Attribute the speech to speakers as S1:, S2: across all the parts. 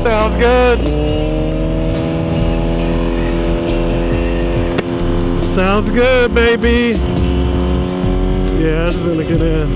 S1: Sounds good. Sounds good, baby. Yeah, this is gonna get in.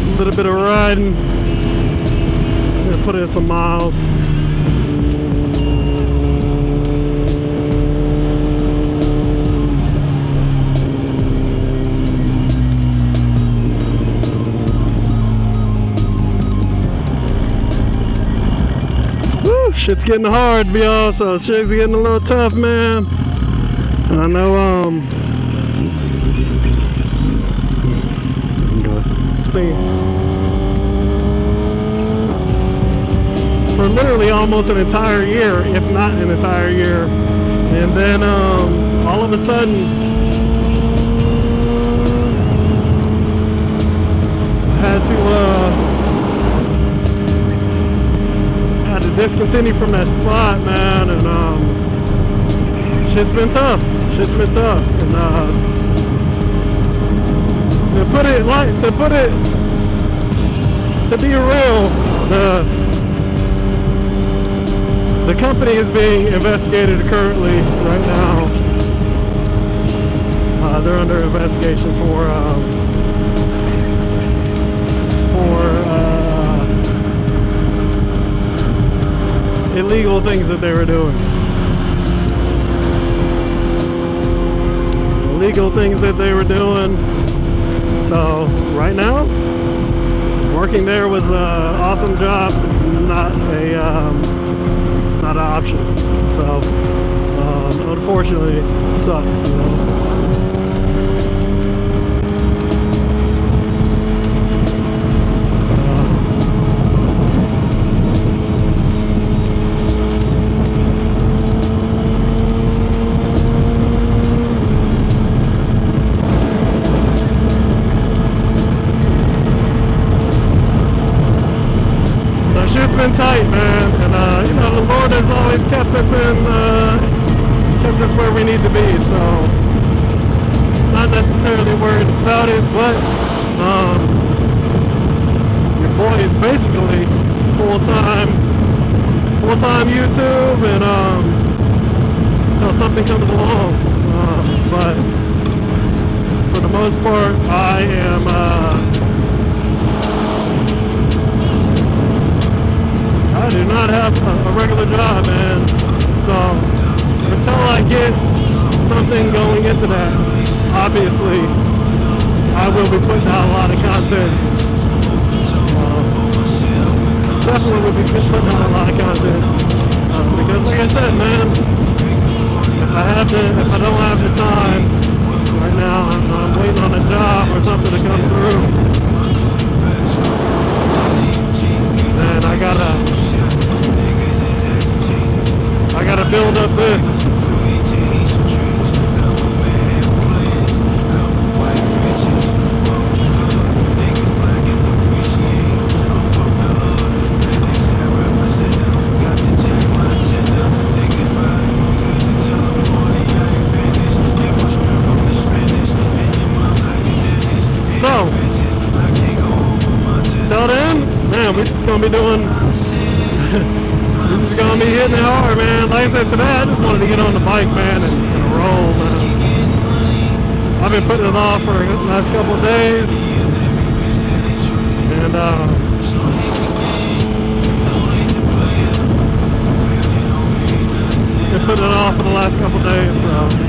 S1: A little bit of riding. Gonna put in some miles. Shit's getting hard to be honest, so shit's getting a little tough, man. I know, for literally almost an entire year, if not an entire year, and then all of a sudden, I had to discontinue from that spot, man, and shit's been tough. And to be real, the company is being investigated currently right now. They're under investigation for illegal things that they were doing. Illegal things that they were doing. So right now, working there was an awesome job. It's not an option. So unfortunately, it sucks. You know? Been tight, man, and you know, the Lord has always kept us where we need to be, so not necessarily worried about it, but your boy is basically full-time YouTube, and until something comes along, but for the most part, I am I do not have a regular job, man. So until I get something going into that, obviously I will be putting out a lot of content. Definitely will be putting out a lot of content. Because like I said, man, if I don't have the time right now, I'm waiting on a job or something to come through. And I gotta build up this. So, till then, man, we're just gonna be doing. We're just gonna be hitting it hard, man. Like I said today, I just wanted to get on the bike, man, and roll, man. I've been putting it off for the last couple of days, and been putting it off for the last couple days, so.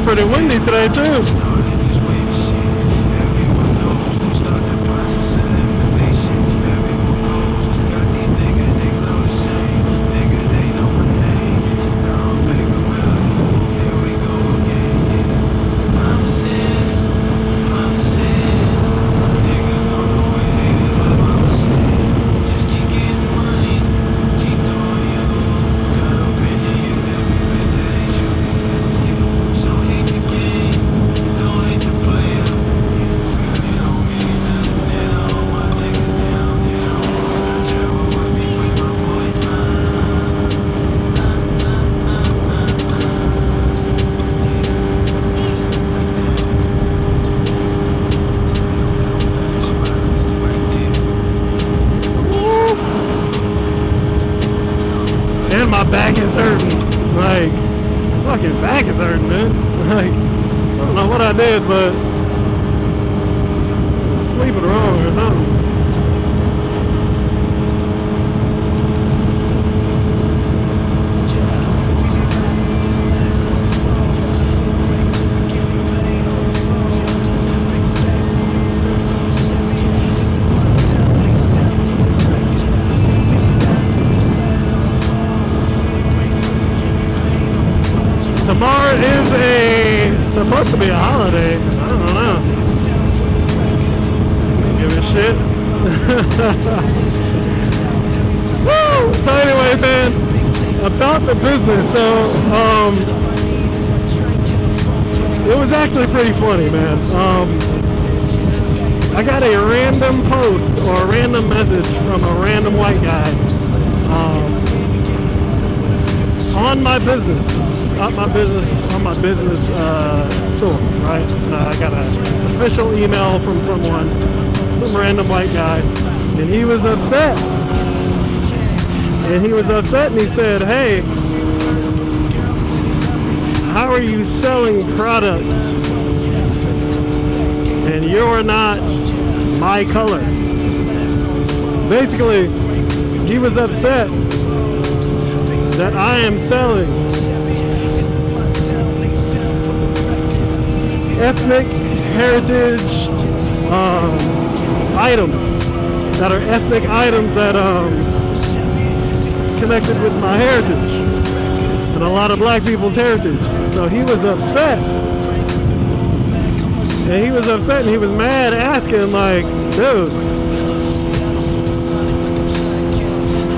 S1: Pretty windy today too. And my back is hurting. Like, fucking back is hurting, man. Like, I don't know what I did, but I was sleeping wrong or something. Tomorrow is supposed to be a holiday. I don't know. Give a shit. Woo! So anyway, man, about the business. So, it was actually pretty funny, man. I got a random post or a random message from a random white guy on my business. On my business store, right? I got an official email from someone, some random white guy, and he was upset. And he said, hey, how are you selling products and you're not my color? Basically, he was upset that I am selling ethnic heritage items that are ethnic items that connected with my heritage and a lot of black people's heritage. So he was upset. And he was upset and he was mad, asking like, dude,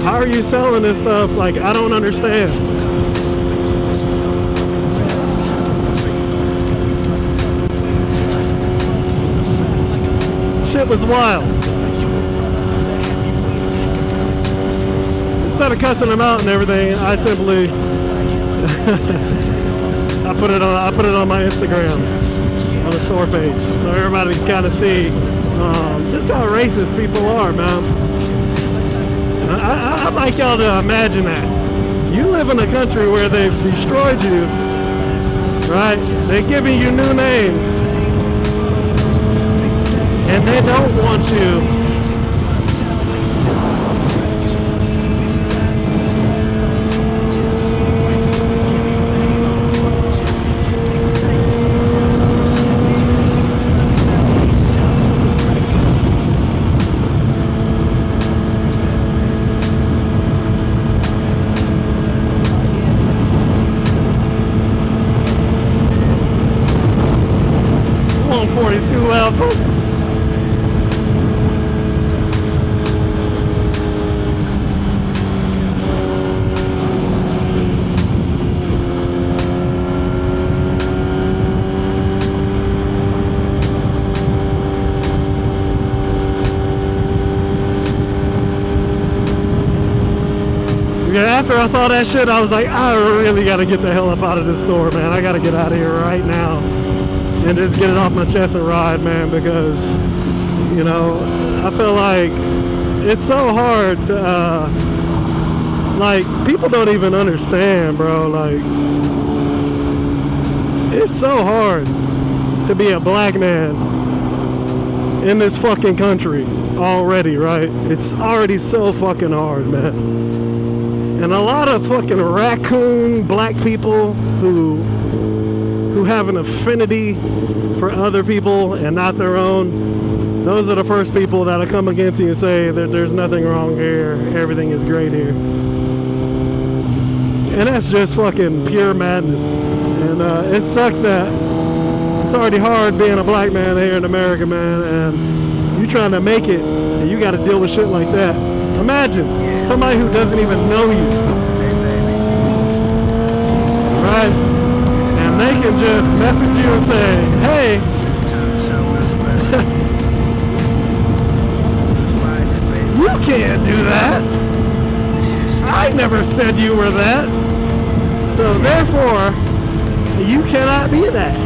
S1: how are you selling this stuff? Like, I don't understand. Shit was wild. Instead of cussing him out and everything, I simply I put it on my Instagram on the store page, so everybody can kind of see just how racist people are, man. I'd like y'all to imagine that you live in a country where they've destroyed you, right? They're giving you new names. And they don't want you 42 level. Yeah, after I saw that shit, I was like, I really gotta get the hell up out of this store, man. I gotta get out of here right now and just get it off my chest and ride, man, because, you know, I feel like it's so hard to, like, people don't even understand, bro. Like, it's so hard to be a black man in this fucking country already, right? It's already so fucking hard, man. And a lot of fucking raccoon black people who have an affinity for other people and not their own, those are the first people that'll come against you and say that there's nothing wrong here, everything is great here. And that's just fucking pure madness. And it sucks that it's already hard being a black man here in America, man, and you trying to make it and you gotta deal with shit like that. Imagine somebody who doesn't even know you, right? And they can just message you and say, hey, you can't do that. I never said you were that. So therefore, you cannot be that.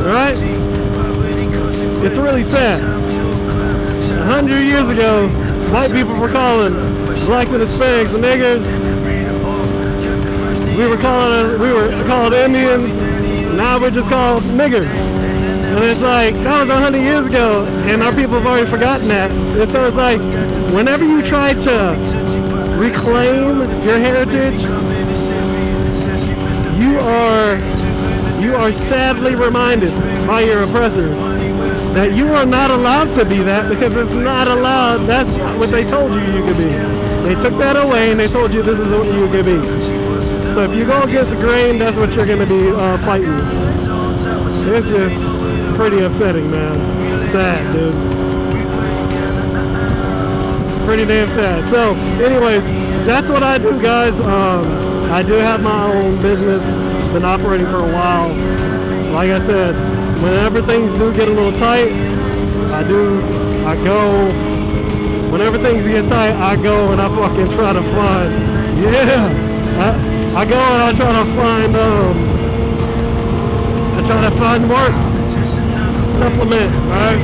S1: Right? It's really sad. 100 years ago, white people were calling blacks and Hispanics niggers. We were called Indians. Now we're just called niggers. And it's like, that was 100 years ago, and our people have already forgotten that. And so it's like, whenever you try to reclaim your heritage, you are sadly reminded by your oppressors that you are not allowed to be that, because it's not allowed. That's not what they told you you could be. They took that away and they told you this is what you could be. So if you go against the grain, that's what you're going to be fighting. It's just pretty upsetting, man. Sad, dude. Pretty damn sad. So anyways, that's what I do, guys. I do have my own business. Been operating for a while. Like I said, whenever things do get a little tight, I go. Whenever things get tight, I go and I fucking try to find. Yeah, I go and I try to find work, supplement, right?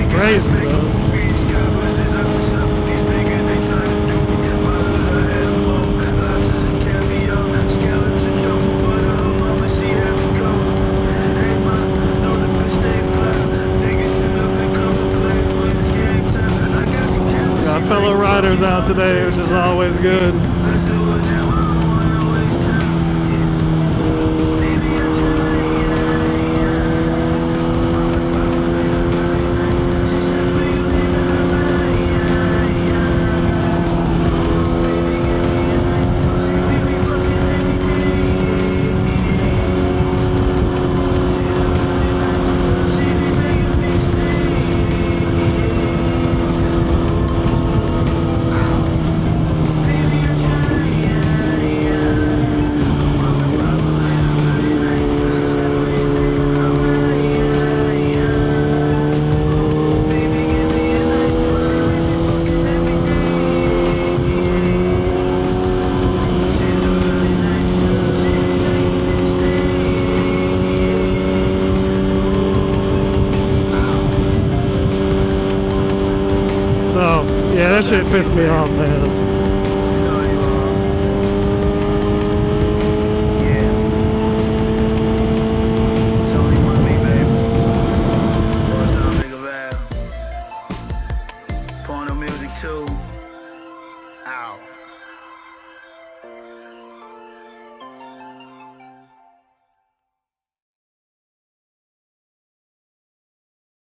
S1: Crazy, bro. Got fellow riders out today, which is always good. Yeah, that shit pissed me off, man.